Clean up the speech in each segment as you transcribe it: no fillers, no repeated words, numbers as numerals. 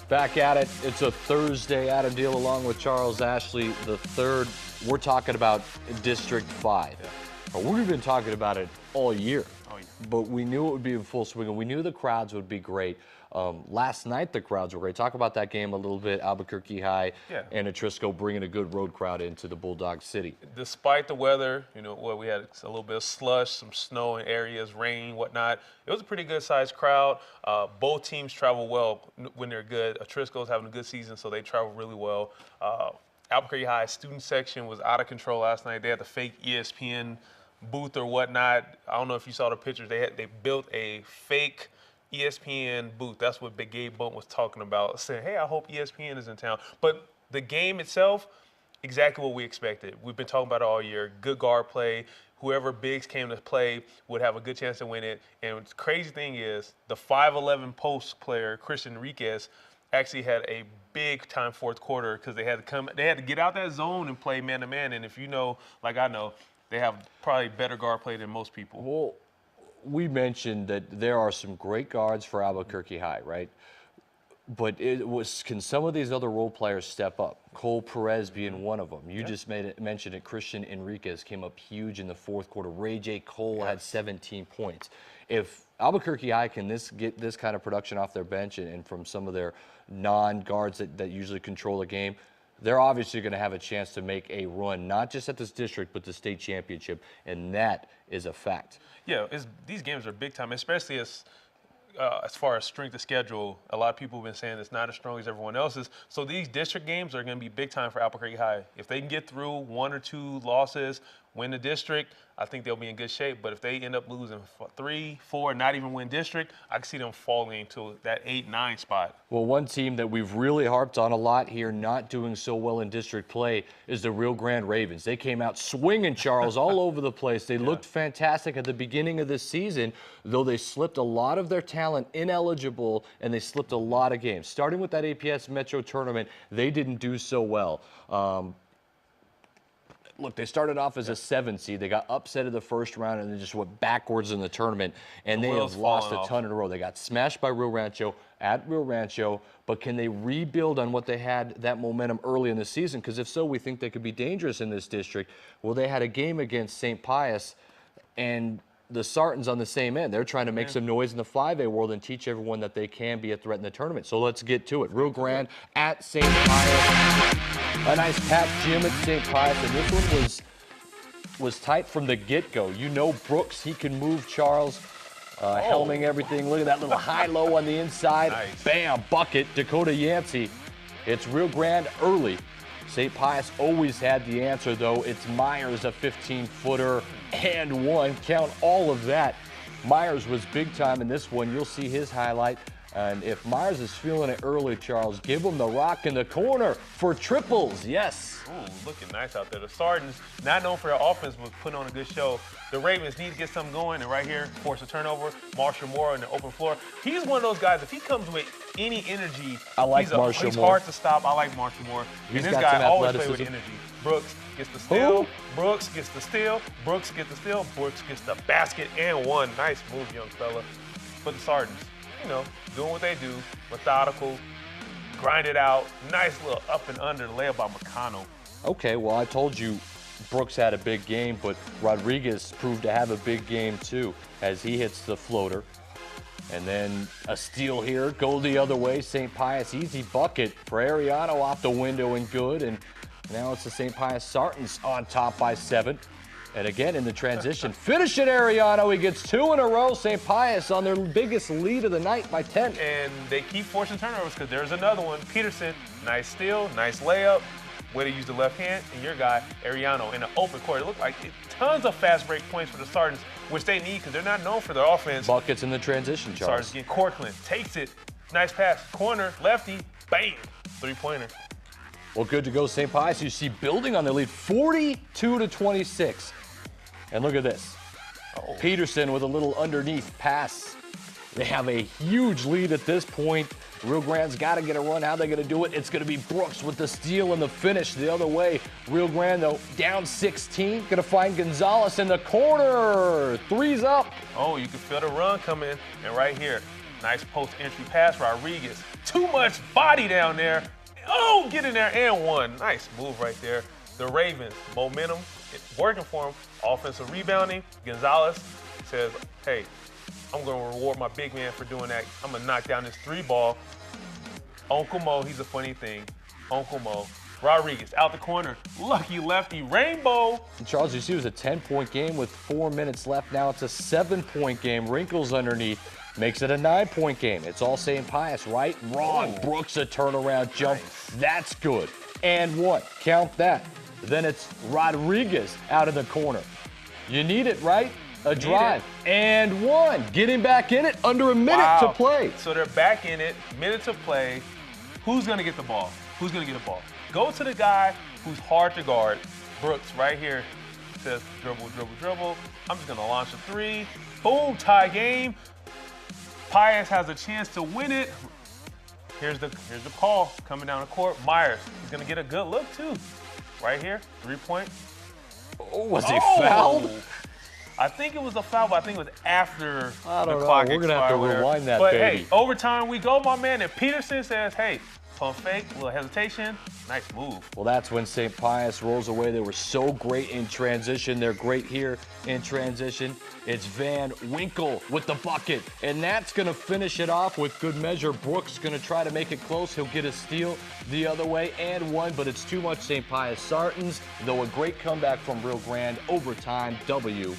Back at it. It's a Thursday. Adam Deal along with Charles Ashley the third. We're talking about District 5. Yeah. We've been talking about it all year. Oh, yeah. But we knew it would be in full swing, and we knew the crowds would be great. Last night the crowds were great. Talk about that game a little bit. Albuquerque High and Atrisco bringing a good road crowd into the Bulldog City. Despite the weather, you know, we had a little bit of slush, some snow in areas, rain, whatnot. It was a pretty good-sized crowd. Both teams travel well when they're good. Atrisco's having a good season, so they travel really well. Albuquerque High student section was out of control last night. They had the fake ESPN booth or whatnot. I don't know if you saw the pictures. They built a fake ESPN booth. That's what Big Gabe Bump was talking about, saying, hey, I hope ESPN is in town. But the game itself, exactly what we expected. We've been talking about it all year. Good guard play. Whoever bigs came to play would have a good chance to win it. And the crazy thing is, the 5'11" post player, Christian Enriquez, actually had a big-time fourth quarter because they had to get out that zone and play man-to-man. And if you know, like I know, they have probably better guard play than most people. Well, we mentioned that there are some great guards for Albuquerque High, right? But can some of these other role players step up? Cole Perez being one of them. You just mentioned it. Christian Enriquez came up huge in the fourth quarter. Ray J. Cole had 17 points. If Albuquerque High can get this kind of production off their bench and from some of their non-guards that usually control the game, they're obviously going to have a chance to make a run, not just at this district, but the state championship, and that is a fact. Yeah, these games are big time, especially as far as strength of schedule. A lot of people have been saying it's not as strong as everyone else's. So these district games are going to be big time for Albuquerque High. If they can get through 1 or 2 losses, win the district, I think they'll be in good shape. But if they end up losing 3, 4, not even win district, I can see them falling into that 8, 9 spot. Well, one team that we've really harped on a lot here, not doing so well in district play, is the Rio Grande Ravens. They came out swinging, Charles, all over the place. They looked fantastic at the beginning of this season, though they slipped a lot of their talent ineligible, and they slipped a lot of games. Starting with that APS Metro tournament, they didn't do so well. Look, they started off as a 7 seed. They got upset in the first round and then just went backwards in the tournament. And they have lost a ton in a row. They got smashed by Rio Rancho at Rio Rancho. But can they rebuild on what they had, that momentum early in the season? Because if so, we think they could be dangerous in this district. Well, they had a game against St. Pius, and the Sartans on the same end. They're trying to make some noise in the 5A world and teach everyone that they can be a threat in the tournament. So let's get to it. Rio Grande at St. Pius. A nice packed gym at St. Pius, and this one was tight from the get-go. You know Brooks, he can move, Charles. Helming everything. Look at that little high-low on the inside. Nice. Bam, bucket, Dakota Yancey. It's Rio Grande early. St. Pius always had the answer, though. It's Myers, a 15-footer and one. Count all of that. Myers was big time in this one. You'll see his highlight. And if Myers is feeling it early, Charles, give him the rock in the corner for triples. Yes. Ooh, looking nice out there. The Sartans, not known for their offense, but putting on a good show. The Ravens need to get something going, and right here, force a turnover. Marshall Moore in the open floor. He's one of those guys, if he comes with any energy, he's hard to stop. I like Marshall Moore. And this guy always plays with energy. Brooks gets the steal. Brooks gets the steal. Brooks gets the steal. Brooks gets the basket and one. Nice move, young fella. But the Sartans, you know, doing what they do, methodical, grind it out. Nice little up and under layup by McConnell. Okay, well, I told you Brooks had a big game, but Rodriguez proved to have a big game too as he hits the floater. And then a steal here, go the other way. St. Pius, easy bucket for Ariano off the window and good. And now it's the St. Pius Sartans on top by 7. And again, in the transition, finish it, Ariano. He gets 2 in a row. St. Pius on their biggest lead of the night by 10. And they keep forcing turnovers because there's another one. Peterson, nice steal, nice layup. Way to use the left hand. And your guy, Ariano, in the open court. It looked like tons of fast break points for the Sartans, which they need because they're not known for their offense. Buckets in the transition, Charles. Sartans getting Cortland, takes it. Nice pass. Corner, lefty, bam. 3-pointer. Well, good to go, St. Pius. You see building on their lead, 42-26. And look at this. Peterson with a little underneath pass. They have a huge lead at this point. Rio Grande's got to get a run. How are they going to do it? It's going to be Brooks with the steal and the finish the other way. Rio Grande, though, down 16. Going to find Gonzalez in the corner. 3's up. Oh, you can feel the run coming in. And right here, nice post entry pass. Rodriguez Too much body down there. Oh, get in there and one. Nice move right there. The Ravens, momentum, it's working for them. Offensive rebounding. Gonzalez says, hey, I'm going to reward my big man for doing that. I'm going to knock down this 3-ball. Uncle Mo, he's a funny thing. Uncle Mo. Rodriguez out the corner. Lucky lefty. Rainbow. And Charles, you see it was a 10-point game with 4 minutes left. Now it's a 7-point game. Wrinkles underneath. Makes it a 9-point game. It's all St. Pius, right? Wrong. Oh. Brooks a turnaround jump. Nice. That's good. And one. Count that. Then it's Rodriguez out of the corner. You need it, right? A drive. And one. Getting back in it under a minute to play. So they're back in it. Minute to play. Who's going to get the ball? Who's going to get the ball? Go to the guy who's hard to guard. Brooks right here says dribble, dribble, dribble. I'm just going to launch a 3. Boom, tie game. Pius has a chance to win it. Here's the call coming down the court. Myers, he's going to get a good look too. Right here, 3-point. Oh, was he fouled? I think it was a foul, but I think it was after I don't the know. clock We're going to have to rewind that, but baby. Hey, overtime we go, my man. And Peterson says, hey, pump fake, a little hesitation. Nice move. Well, that's when St. Pius rolls away. They were so great in transition. They're great here in transition. It's Van Winkle with the bucket, and that's going to finish it off with good measure. Brooks going to try to make it close. He'll get a steal the other way and one, but it's too much St. Pius Sartans, though a great comeback from Rio Grande. Overtime W.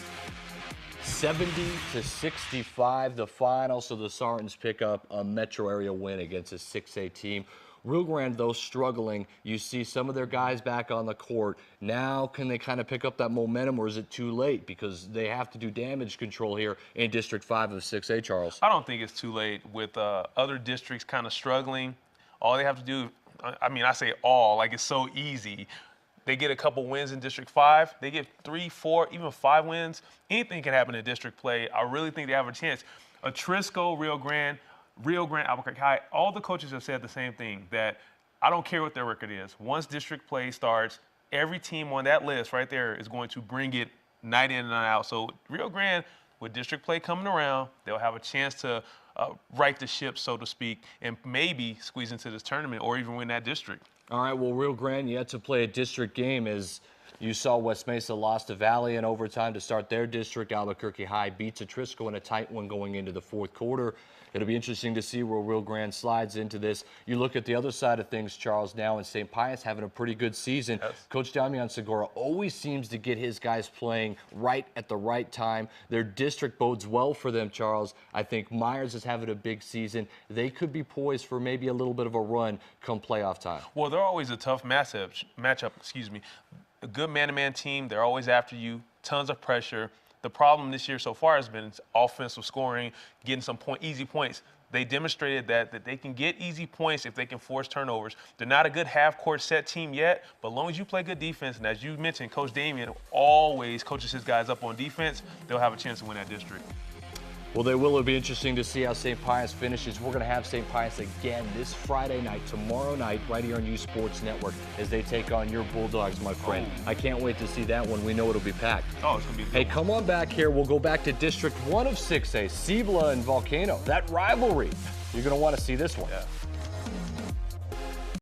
70-65, the final, so the Sartans pick up a metro area win against a 6A team. Rio Grande, though, struggling. You see some of their guys back on the court. Now, can they kind of pick up that momentum, or is it too late? Because they have to do damage control here in District 5 of 6A, Charles. I don't think it's too late with other districts kind of struggling. All they have to do, I mean, I say all, like it's so easy. They get a couple wins in District 5. They get 3, 4, even 5 wins. Anything can happen in district play. I really think they have a chance. Atrisco, Rio Grande, Albuquerque High, all the coaches have said the same thing, that I don't care what their record is. Once district play starts, every team on that list right there is going to bring it night in and night out. So Rio Grande, with district play coming around, they'll have a chance to right the ship, so to speak, and maybe squeeze into this tournament or even win that district. All right, well, Rio Grande yet to play a district game as you saw West Mesa lost to Valley in overtime to start their district. Albuquerque High beats Atrisco in a tight one going into the fourth quarter. It'll be interesting to see where Rio Grande slides into this. You look at the other side of things, Charles, now, and St. Pius having a pretty good season. Yes. Coach Damian Segura always seems to get his guys playing right at the right time. Their district bodes well for them, Charles. I think Myers is having a big season. They could be poised for maybe a little bit of a run come playoff time. Well, they're always a tough matchup. A good man-to-man team. They're always after you. Tons of pressure. The problem this year so far has been offensive scoring, getting some easy points. They demonstrated that they can get easy points if they can force turnovers. They're not a good half-court set team yet, but as long as you play good defense, and as you mentioned, Coach Damian always coaches his guys up on defense, they'll have a chance to win that district. Well, they will. It'll be interesting to see how St. Pius finishes. We're going to have St. Pius again this Friday night, tomorrow night, right here on uSports Network as they take on your Bulldogs, my friend. I can't wait to see that one. We know it'll be packed. Oh, it's going to be a good Hey, one. come on back here. We'll go back to District 1 of 6A, Cibola and Volcano. That rivalry. You're going to want to see this one. Yeah.